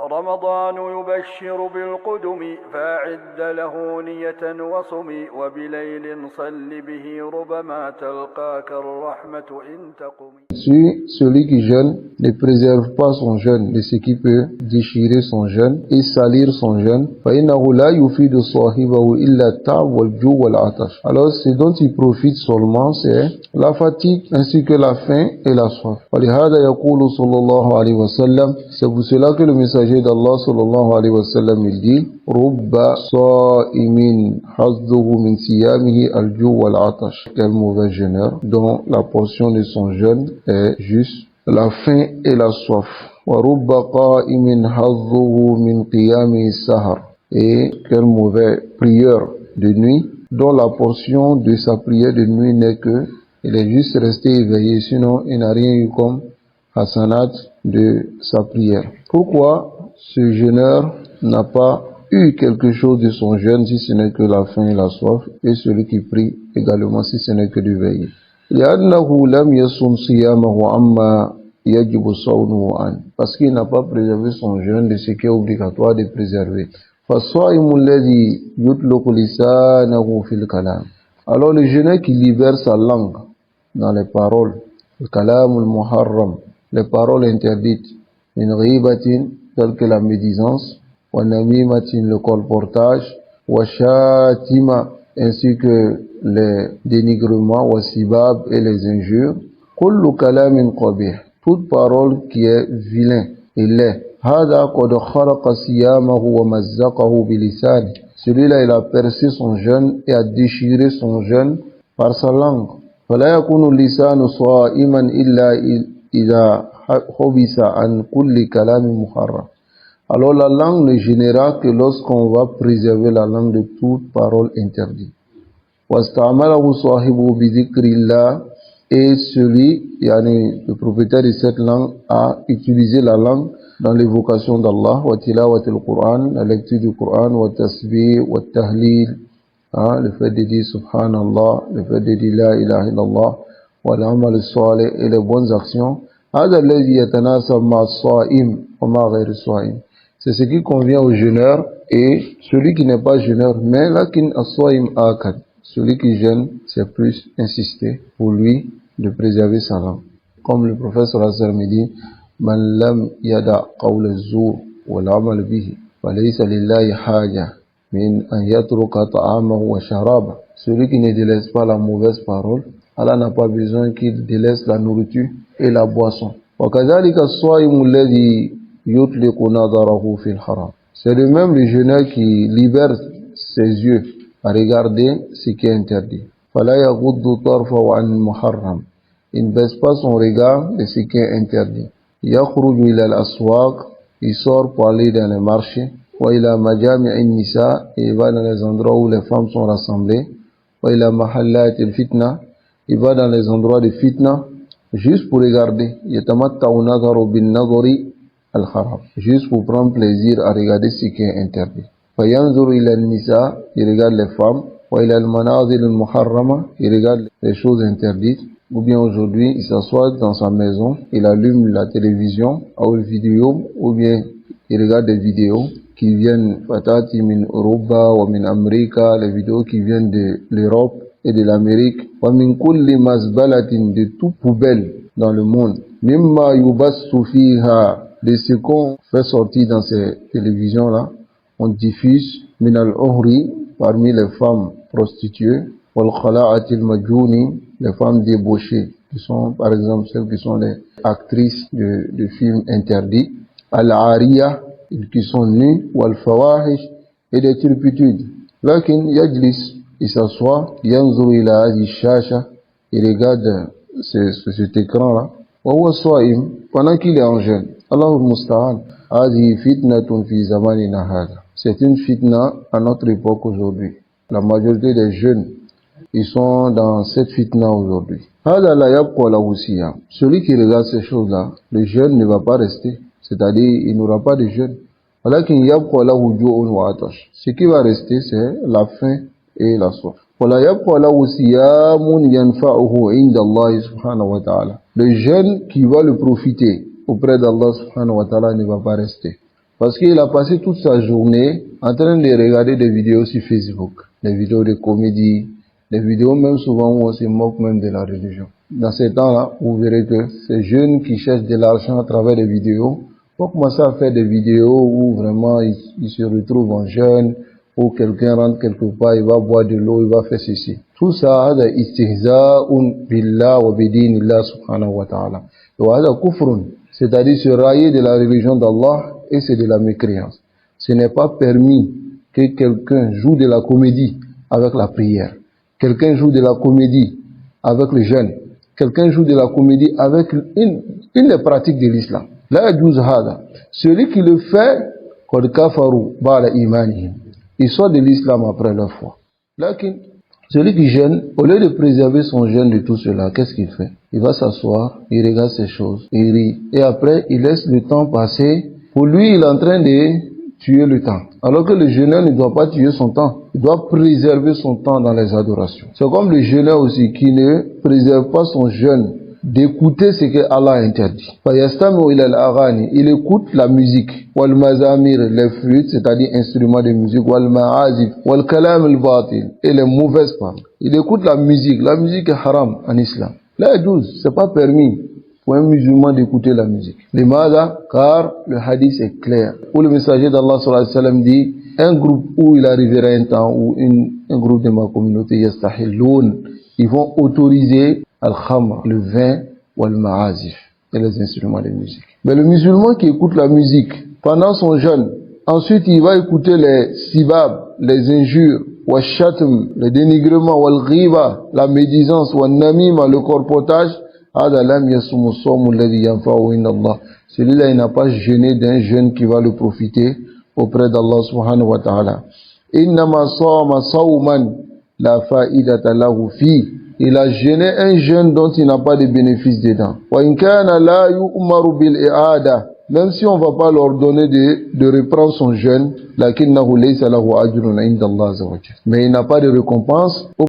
رمضان يبشر بالقدم فأعد له نية وصم وبليل صل به ربما تلقاك الرحمة إن تقم. Celui qui jeûne ne préserve pas son jeûne de ce qui peut déchirer son jeûne et salir son jeûne. فإنه لا يفيد صاحبه إلا التعب والجوع والعطش. Alors ce dont il profite seulement c'est la fatigue ainsi que la faim et la soif. ولهذا يقول صلى الله عليه وسلم, c'est pour cela que le messager d'Allah صلى الله عليه وسلم il dit رب صائم حظه من صيامه الجوع والعطش. Quel mauvais jeûneur dont la portion de son jeûne est juste la faim et la soif. وَرُبَّ قَائِمٍ حَظُّهُ مِنْ قِيَامِهِ السَّهَرِ. Et quel mauvais prieur de nuit dont la portion de sa prière de nuit n'est que il est juste resté éveillé, sinon il n'a rien eu comme hasanat de sa prière. Pourquoi ce jeûneur n'a pas eu quelque chose de son jeûne si ce n'est que la faim et la soif, et celui qui prie également si ce n'est que du veiller? لأنه لم يصم صيامه عما يجب صومه عنه, parce qu'il n'a pas préservé son jeûne de ce qui est obligatoire de préserver. فالصائم الذي يطلق لسانه في الكلام. Alors le jeûneur qui libère sa langue dans les paroles, le kalam al-muharram, les paroles interdites, min ghibatin, telles que la médisance, wa namimatin, le colportage, wa shatima, ainsi que les dénigrements, wa sibab, et les injures. Kullu kalamin qabih, toute parole qui est vilain et laid. Hada qad kharaqa siyamahu wa mazzaqahu bilisani. Celui-là, il a percé son jeûne et a déchiré son jeûne par sa langue. فلا يكون اللسان صائما إلا إذا حبس عن كل كلام محرم. Alors la langue ne gênera que lorsqu'on va préserver la langue de toute parole interdite. واستعمله صاحبه بذكر الله, et celui, le propriétaire de cette langue, a utilisé la langue dans l'évocation d'Allah, wa tilawatil Qur'an, la lecture du Qur'an, wa tasbih, wa tahlil, le fait de dire subhanallah, le fait de dire la ilaha illallah, wa l'amal salih, et les bonnes actions. هذا الذي يتناسب مع الصائم ومع غير الصائم. C'est ce qui convient au jeûneur et celui qui n'est pas jeûneur, mais lakin as-saim akad. Celui qui jeûne, c'est plus insister pour lui de préserver sa langue. Comme le prophète sallallahu alayhi wa sallam dit, man lam yada qawl az-zur wal amal bihi falaysa lillahi haja min an yatruka ta'amahu wa sharaba. Celui qui ne délaisse pas la mauvaise parole, Allah n'a pas besoin qu'il délaisse la nourriture et la boisson. Wa kadhalika as-saimu alladhi yutliqu nadarahu fil haram. C'est le même le jeûneur qui libère ses yeux à regarder ce qui est interdit. Fala yaghuddu tarfahu an muharram. Il ne baisse pas son regard de ce qui est interdit. Yakhruju ila al-aswaq, il sort pour aller dans les marchés. Wa ila majami' an-nisa, il va dans les endroits où les femmes sont rassemblées. Wa ila mahallat al-fitna, il va dans les endroits de fitna juste pour regarder. Yatamatta'u nadaru bin nadari al-haram, juste pour prendre plaisir à regarder ce qui est interdit. فينظر إلى النساء, il regarde les femmes, وإلى المناظر المحرمة, il regarde les choses interdites. Ou bien aujourd'hui, il s'assoit dans sa maison, il allume la télévision, ou une vidéo, ou bien il regarde des vidéos qui viennent fatati min Europa ou min America, les vidéos qui viennent de l'Europe et de l'Amérique, wa min kulli mazbalatin, de tout poubelle dans le monde, mimma yubassu fiha, de ce qu'on fait sortir dans ces télévisions là. On diffuse min al-uhri, parmi les femmes prostituées, wal khala'ati al-majuni, les femmes débauchées, qui sont par exemple celles qui sont les actrices de films interdits, al-ariya, qui sont nues, wal fawahish, et des turpitudes. Lakin yajlis, il s'assoit, yanzuru ila hadhihi shasha, il regarde cet écran là, wa huwa sa'im, pendant qu'il est en jeûne. Allahul musta'an. Hadhihi fitnatun fi zamanina hada. C'est une fitna à notre époque aujourd'hui. La majorité des jeunes, ils sont dans cette fitna aujourd'hui. Hada la yabqa lahu siyam. Celui qui regarde ces choses-là, le jeûne ne va pas rester. C'est-à-dire, il n'aura pas de jeûne. Walakin yabqa lahu ju'un wa atash. Ce qui va rester, c'est la faim et la soif. Wala yabqa lahu siyamun yanfa'uhu inda Allah subhanahu wa ta'ala. Le jeûne qui va le profiter auprès d'Allah subhanahu wa ta'ala ne va pas rester. Parce qu'il a passé toute sa journée en train de regarder des vidéos sur Facebook, des vidéos de comédie, des vidéos même souvent où on se moque même de la religion. Dans ces temps-là, vous verrez que ces jeunes qui cherchent de l'argent à travers des vidéos vont commencer à faire des vidéos où vraiment ils se retrouvent en jeûne, où quelqu'un rentre quelque part, il va boire de l'eau, il va faire ceci. Tout ça, c'est istihza'un billah wa bidinillah subhanahu wa ta'ala. Wa hada kufrun, c'est-à-dire se railler de la religion d'Allah, et c'est de la mécréance. Ce n'est pas permis que quelqu'un joue de la comédie avec la prière. Quelqu'un joue de la comédie avec le jeûne. Quelqu'un joue de la comédie avec une des pratiques de l'islam. La yajuz hada. Celui qui le fait, qad kafaru ba'da imanihim. Il sort de l'islam après leur foi. Lakin, celui qui jeûne, au lieu de préserver son jeûne de tout cela, qu'est-ce qu'il fait? Il va s'asseoir, il regarde ces choses, il rit. Et après, il laisse le temps passer. Pour lui, il est en train de tuer le temps. Alors que le jeûneur ne doit pas tuer son temps. Il doit préserver son temps dans les adorations. C'est comme le jeûneur aussi qui ne préserve pas son jeûne d'écouter ce que Allah a interdit. Il écoute la musique, wal mazamir, les flûtes, c'est-à-dire instruments de musique, wal ma'azif, wal kalam al-batil, et les mauvaises paroles. Il écoute la musique. La musique est haram en islam. La yajuz, c'est pas permis pour un musulman d'écouter la musique. Limada, car le hadith est clair. Où le messager d'Allah sallallahu alayhi wa sallam dit, un groupe où il arrivera un temps où un groupe de ma communauté, yastahilloun, ils vont autoriser al-khamr, le vin, ou al-ma'azif, et les instruments de musique. Mais le musulman qui écoute la musique pendant son jeûne, ensuite il va écouter les sibab, les injures, wa shatm, le dénigrement, wal ghiba, la médisance, wa namima, le corpotage. Celui-là, il n'a pas jeûné d'un jeûne qui va le profiter auprès d'Allah subhanahu wa ta'ala. Innama sawma sawman la fa'idata lahu fi. Il a jeûné un jeûne dont il n'a pas de bénéfice dedans. Wa in kana la yu'maru bil i'ada. Même si on ne va pas leur donner de reprendre son jeûne, lakinnahu laysa lahu ajrun inda Allah azza wa jalla. Mais il n'a pas de récompense